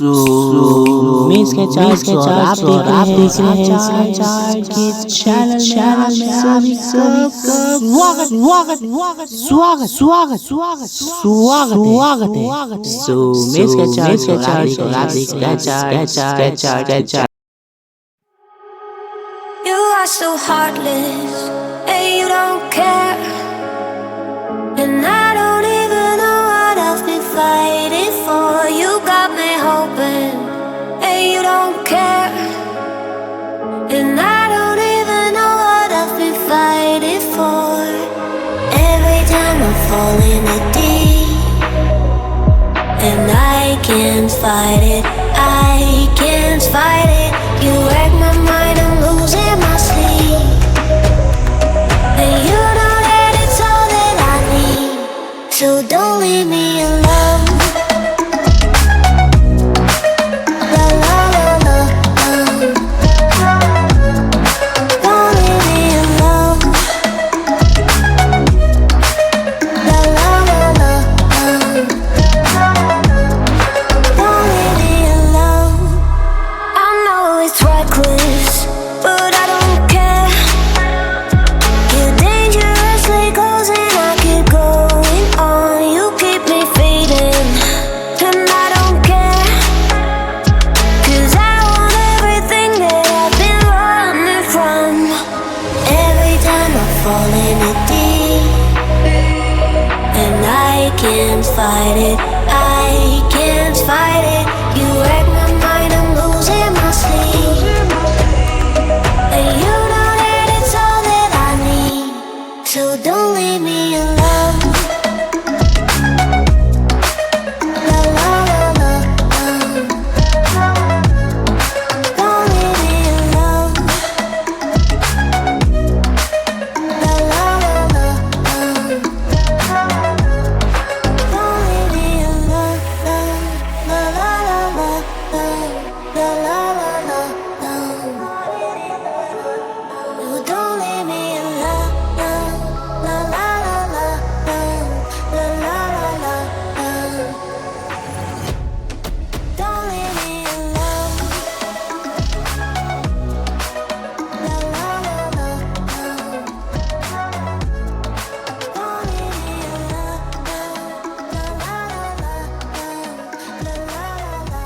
Miss के charge और आप देख रहे हैं चार्ज के चैनल में सभी स्वागत स्वागत स्वागत स्वागत स्वागत स्वागत है। मिस के चार्ज और आप देख रहे हैं charge. You are so heartless, and you don't care. And I don't even know what I've been fighting for. You got me hoping, and you don't care. And I don't even know what I've been fighting for. Every time I fall in the deep, and I can't fight it, I can't fight it. You wreck my mind, I'm losing my sleep. And you know that it's all that I need, so don't leave me alone. La la la la, don't leave me alone. La la la la, don't leave me alone. I know it's reckless, but I don't care. You're dangerously close and I keep going on. You keep me fading, and I don't care. 'Cause I want everything that I've been running from. Every time I fall in it deep, and I can't fight it, I can't fight it. You wreck my mind, I'm losing my sleep. And you know that it's all that I need, so don't leave me alone. La la la la, don't leave me alone. La la la la, don't leave me alone. La la la la, la la la la, don't leave me alone. La la la la, la la la la, don't leave me alone. La la la la, don't leave me alone. La la la la, la la la la.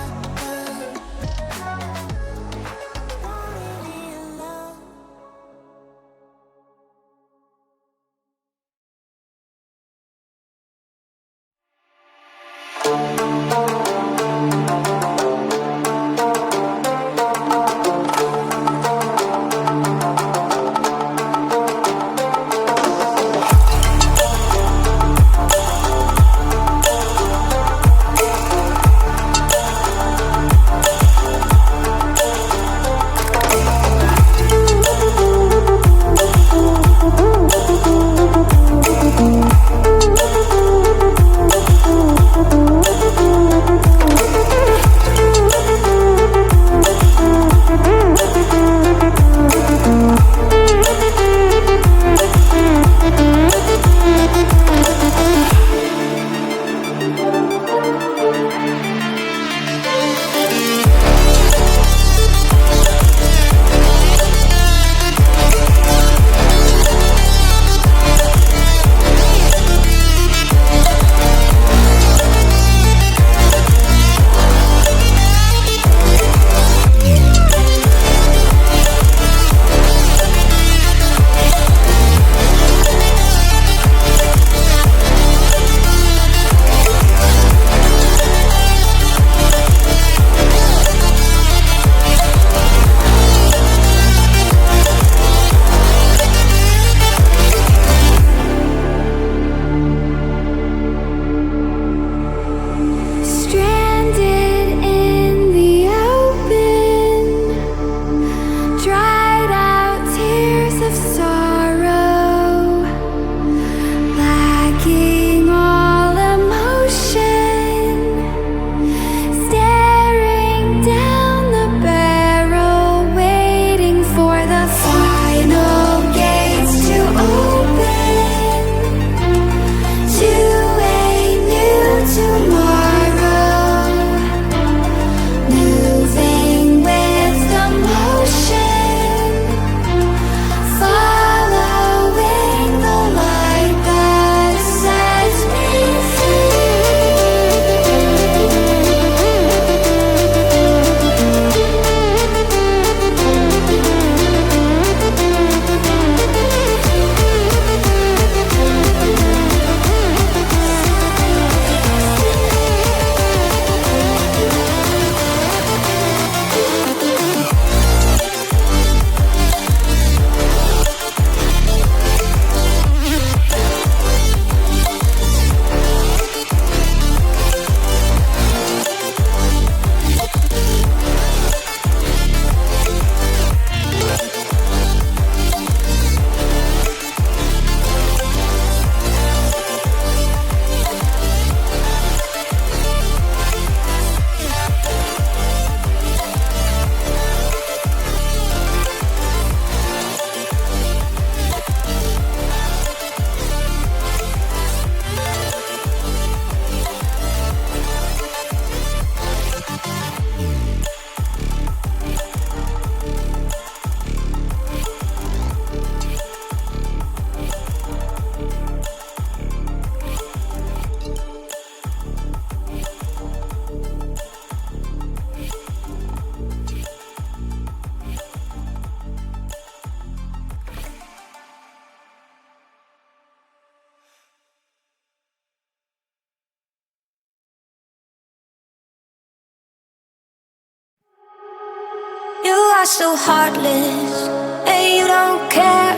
so heartless, and you don't care.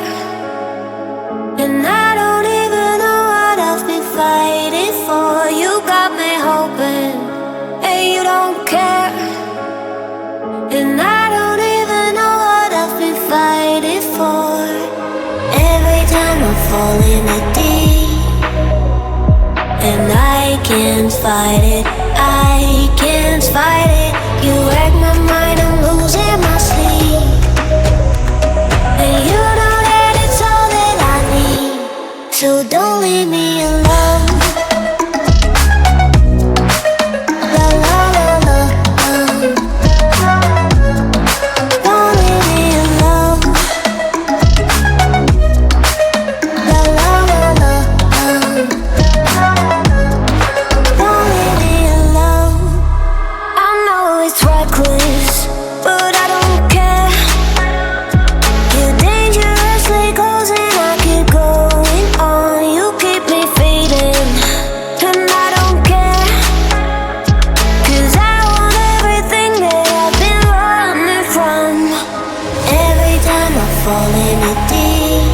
And I don't even know what I've been fighting for. You got me hoping, and you don't care. And I don't even know what I've been fighting for. Every time I fall in the deep, and I can't fight it, I can't fight it. You wreck my mind, I'm losing my sleep. And you know that it's all that I need, so don't leave me alone. La la la la, don't leave me alone. La la la la, don't leave me alone. I know it's reckless, but I don't care. You're dangerously close and I keep going on. You keep me fading, and I don't care. 'Cause I want everything that I've been running from. Every time I fall in it deep,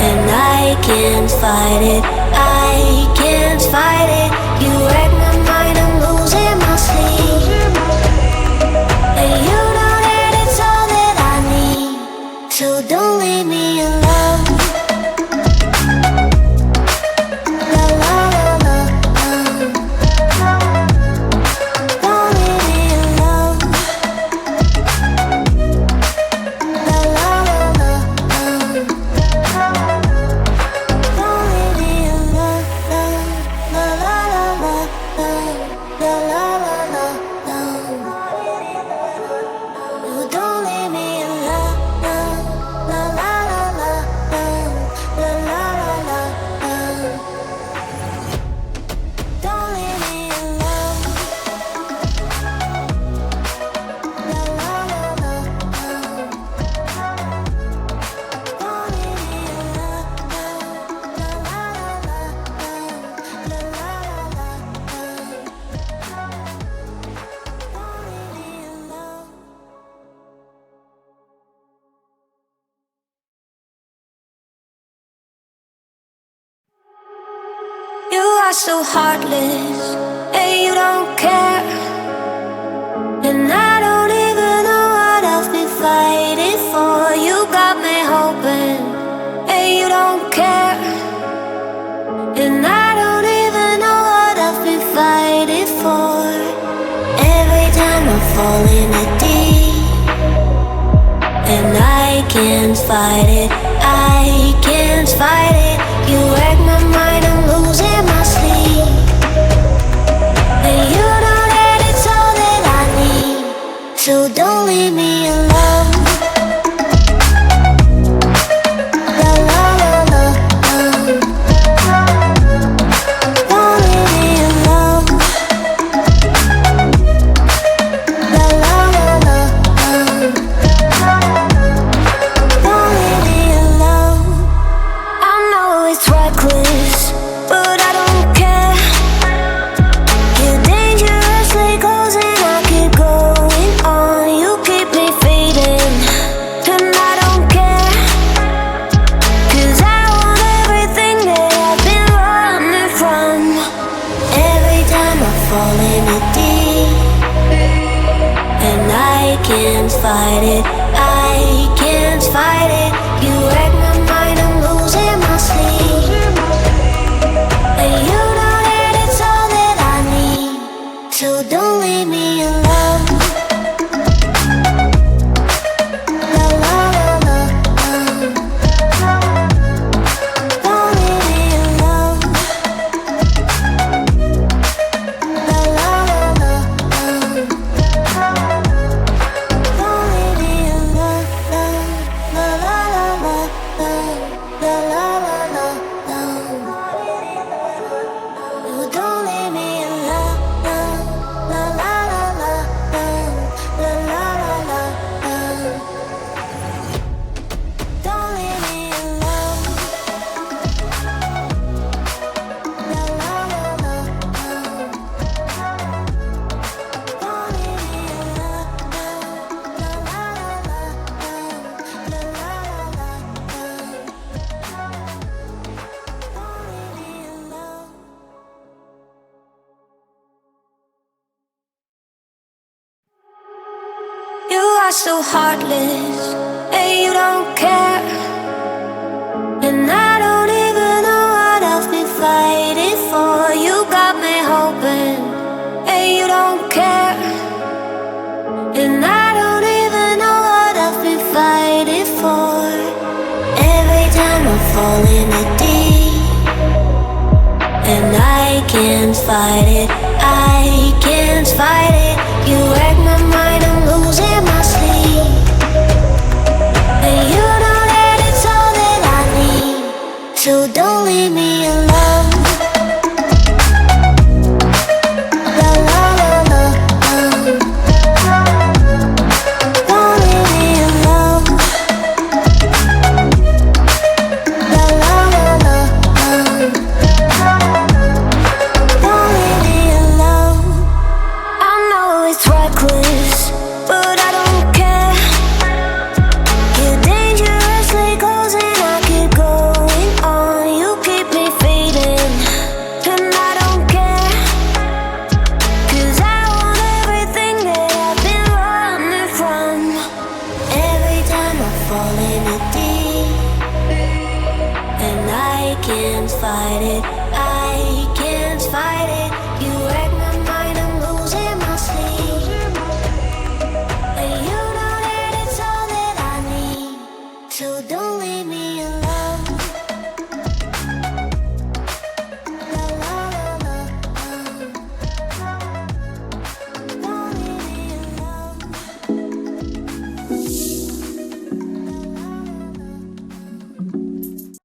and I can't fight it, I can't fight it. You wreck my mind, I'm losing my sleep. And you know that it's all that I need, so don't leave me alone. La la la la, don't leave me alone. La la la la, don't leave me alone. La la la la, la la la la, don't leave me alone. La la la la, la la la la, don't leave me alone. La la la la, don't leave me alone. La la la la, la la la la, don't leave me alone. You are so heartless, and you don't care. And I don't even know what I've been fighting for. You got me hoping, and you don't care. And I don't even know what I've been fighting for. Every time I fall in the deep, and I can't fight it, I can't fight it. You wreck my mind, I'm losing my sleep. And you know that it's all that I need, so don't leave me alone. La la la la, don't leave me alone. La la la la, don't leave me alone. I know it's reckless, but I don't care. You're dangerously close and I keep going on. You keep me fading, and I don't care. 'Cause I want everything that I've been running from. Every time I fall in it deep, and I can't fight it, I can't fight it. You wreck my mind, I'm losing my sleep. And you know that it's all that I need, so don't leave me alone. La la la la, don't leave me alone. La la la la, don't leave me alone. La la la la, la la la la, don't leave me alone. La la la la, are so heartless, and you don't care. And I don't even know what I've been fighting for. You got me hoping, and you don't care. And I don't even know what I've been fighting for. Every time I fall in the deep, and I can't fight it, I can't fight it. You wreck my mind, I'm losing my sleep. And you know that it's all that I need, so don't leave me alone. La la la la, don't leave me alone. La la la la, don't leave me alone. I know it's reckless, but